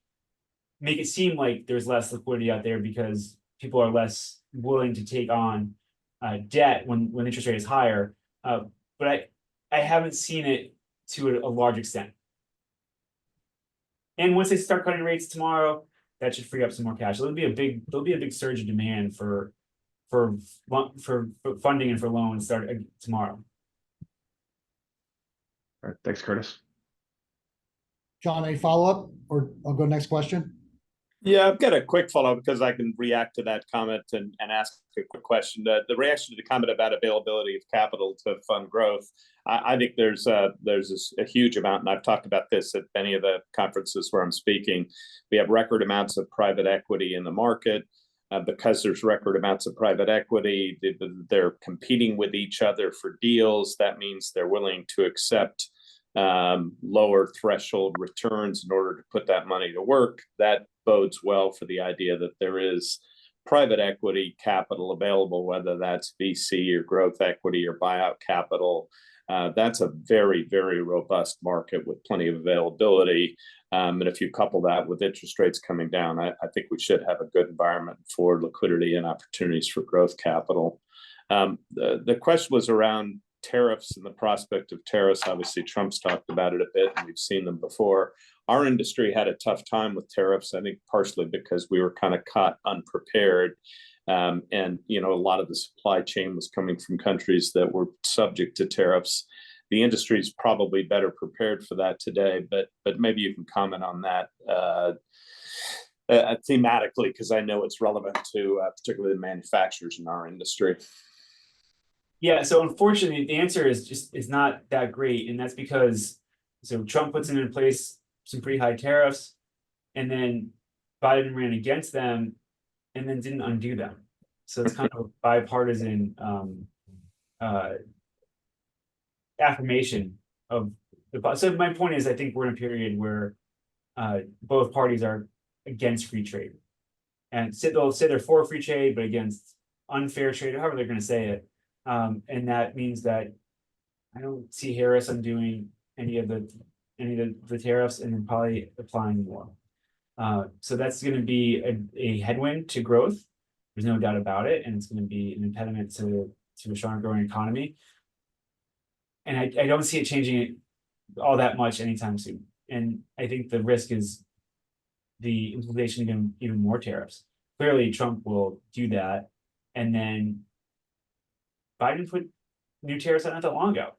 make it seem like there's less liquidity out there because people are less willing to take on debt when interest rate is higher. But I haven't seen it to a large extent. And once they start cutting rates tomorrow, that should free up some more cash. So there'll be a big surge of demand for funding and for loans starting tomorrow. All right, thanks, Curtis. John, any follow-up, or I'll go next question? Yeah, I've got a quick follow-up because I can react to that comment and ask a quick question. The reaction to the comment about availability of capital to fund growth, I think there's a huge amount, and I've talked about this at many of the conferences where I'm speaking. We have record amounts of private equity in the market. Because there's record amounts of private equity, they're competing with each other for deals. That means they're willing to accept lower threshold returns in order to put that money to work. That bodes well for the idea that there is private equity capital available, whether that's VC or growth equity or buyout capital. That's a very, very robust market with plenty of availability. And if you couple that with interest rates coming down, I think we should have a good environment for liquidity and opportunities for growth capital. The question was around tariffs and the prospect of tariffs. Obviously, Trump's talked about it a bit, and we've seen them before. Our industry had a tough time with tariffs, I think partially because we were kind of caught unprepared. And, a lot of the supply chain was coming from countries that were subject to tariffs. The industry is probably better prepared for that today, but maybe you can comment on that thematically, because I know it's relevant to particularly the manufacturers in our industry. Yeah, so unfortunately, the answer is not that great, and that's because Trump puts in place some pretty high tariffs, and then Biden ran against them, and then didn't undo them. So it's kind of a bipartisan affirmation of the. So my point is, I think we're in a period where both parties are against free trade, and they'll say they're for free trade, but against unfair trade, however they're going to say it. And that means that I don't see Harris undoing any of the tariffs and then probably applying more. So that's going to be a headwind to growth. There's no doubt about it, and it's going to be an impediment to a strong growing economy. And I don't see it changing it all that much anytime soon. And I think the risk is the implementation of even more tariffs. Clearly, Trump will do that, and then Biden put new tariffs out not that long ago.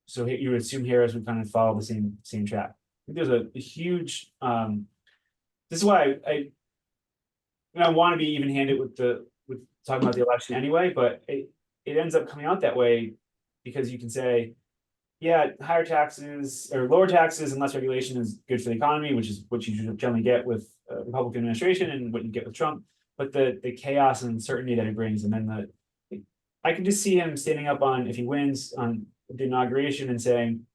So you would assume Harris would kind of follow the same track. I think there's a huge. This is why I want to be even-handed with talking about the election anyway, but it ends up coming out that way because you can say, yeah, higher taxes or lower taxes and less regulation is good for the economy, which is what you generally get with a Republican administration and what you get with Trump. But the chaos and uncertainty that it brings, and then I can just see him standing up if he wins on the inauguration and saying,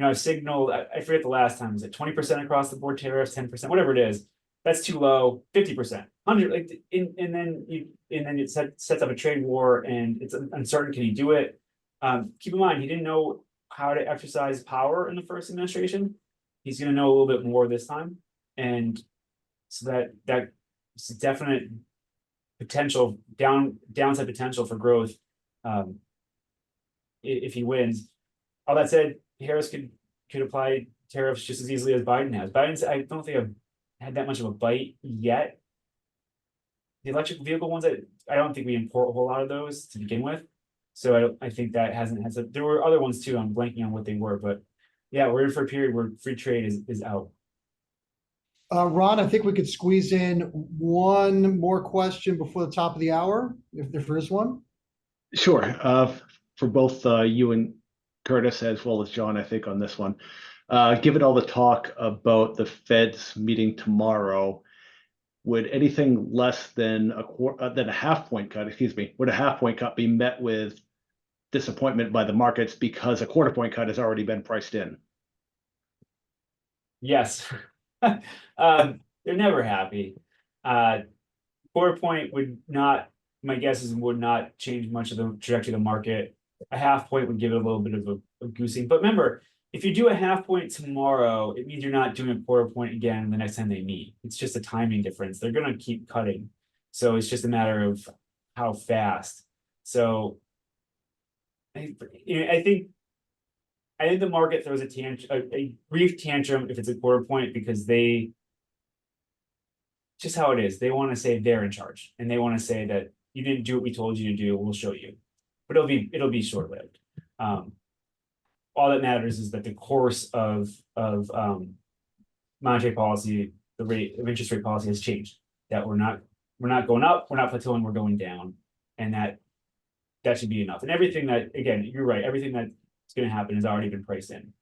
I've signaled, I forget the last time, is it 20% across the board tariffs, 10%, whatever it is, that's too low, 50%, 100, and then it sets up a trade war, and it's uncertain, can he do it? Keep in mind, he didn't know how to exercise power in the first administration. He's going to know a little bit more this time, and so that's definite potential downside potential for growth if he wins. All that said, Harris could apply tariffs just as easily as Biden has. I don't think I've had that much of a bite yet. The electric vehicle ones, I don't think we import a whole lot of those to begin with. So I think that hasn't had some. There were other ones too. I'm blanking on what they were, but yeah, we're in for a period where free trade is out. Ron, I think we could squeeze in one more question before the top of the hour, if there is one. Sure. For both you and Curtis, as well as John, I think on this one, given all the talk about the Fed's meeting tomorrow, would anything less than a half point cut, would a half point cut be met with disappointment by the markets because a quarter point cut has already been priced in? Yes. They're never happy. Quarter point my guess is would not change much of the trajectory of the market. A half point would give it a little bit of a goosing. But remember, if you do a half point tomorrow, it means you're not doing a quarter point again the next time they meet. It's just a timing difference. They're going to keep cutting. So it's just a matter of how fast. So I think the market throws a brief tantrum if it's a quarter point because just how it is. They want to say they're in charge, and they want to say that you didn't do what we told you to do. We'll show you, but it'll be short lived. All that matters is that the course of monetary policy, the rate of interest rate policy has changed. That we're not going up, we're not plateauing, we're going down, and that should be enough. And everything that, again, you're right, everything that's going to happen has already been priced in.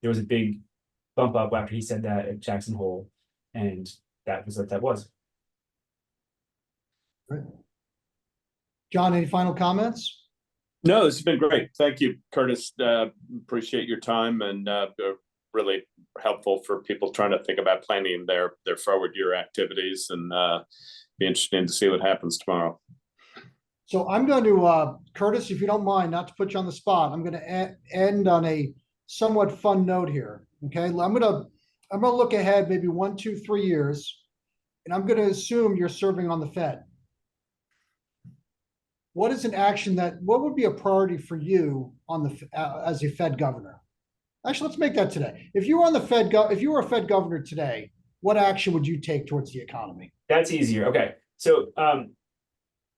There was a big bump up after he said that at Jackson Hole, and that was what that was. Right. John, any final comments? No, this has been great. Thank you, Curtis. Appreciate your time, and really helpful for people trying to think about planning their forward year activities, and be interesting to see what happens tomorrow. So I'm going to, Curtis, if you don't mind, not to put you on the spot, I'm going to end on a somewhat fun note here. Okay, I'm going to look ahead maybe 1, 2, 3 years, and I'm going to assume you're serving on the Fed. What is an action what would be a priority for you as a Fed governor? Actually, let's make that today. If you were on the Fed, if you were a Fed governor today, what action would you take towards the economy? That's easier. Okay, so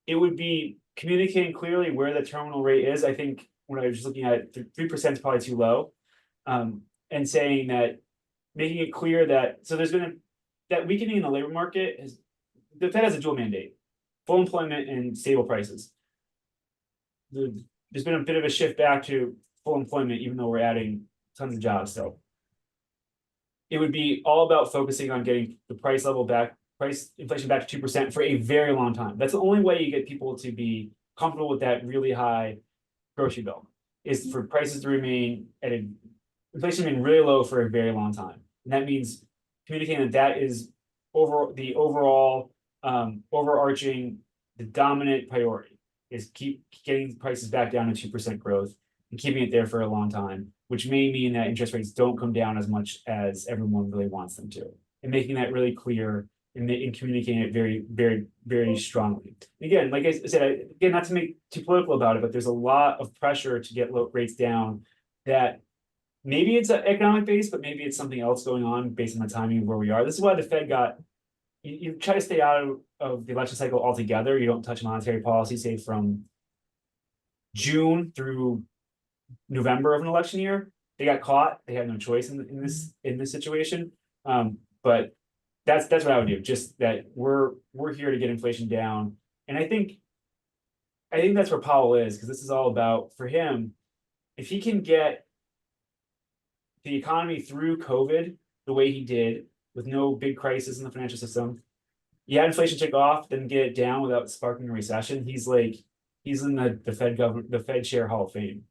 it would be communicating clearly where the terminal rate is. I think when I was just looking at it, 3% is probably too low, and saying that, making it clear that there's been that weakening in the labor market the Fed has a dual mandate: full employment and stable prices. There's been a bit of a shift back to full employment, even though we're adding tons of jobs still. It would be all about focusing on getting the price inflation back to 2% for a very long time. That's the only way you get people to be comfortable with that really high grocery bill, is for prices to remain inflation remain really low for a very long time. And that means communicating that is the overall overarching the dominant priority is keep getting prices back down to 2% growth and keeping it there for a long time, which may mean that interest rates don't come down as much as everyone really wants them to, and making that really clear and communicating it very, very, very strongly. Again, like I said, again, not to make too political about it, but there's a lot of pressure to get low rates down that maybe it's economic based, but maybe it's something else going on based on the timing of where we are. This is why the Fed you try to stay out of the election cycle altogether. You don't touch monetary policy, say from June through November of an election year. They got caught. They had no choice in this situation. But that's what I would do. Just that we're here to get inflation down, and I think that's where Powell is, because this is all about, for him, if he can get the economy through COVID the way he did, with no big crisis in the financial system, you had inflation take off, then get it down without sparking a recession. He's in the Fed chair Hall of Fame.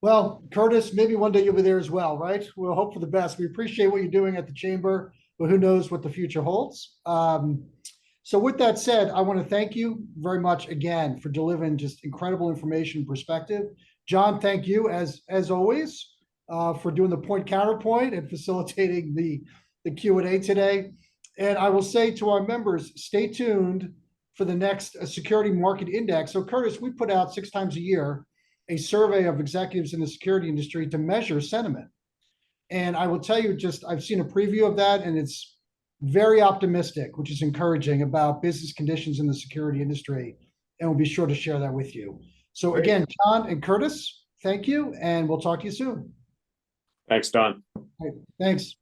Well, Curtis, maybe one day you'll be there as well, right? We'll hope for the best. We appreciate what you're doing at the chamber, but who knows what the future holds. So with that said, I want to thank you very much again for delivering just incredible information and perspective. John, thank you as always for doing the point counterpoint and facilitating the Q&A today. And I will say to our members, stay tuned for the next security market index. So Curtis, we put out 6 times a year a survey of executives in the security industry to measure sentiment. And I will tell you, I've seen a preview of that, and it's very optimistic, which is encouraging about business conditions in the security industry. And we'll be sure to share that with you. So again, John and Curtis, thank you, and we'll talk to you soon. Thanks, Don. All right, thanks.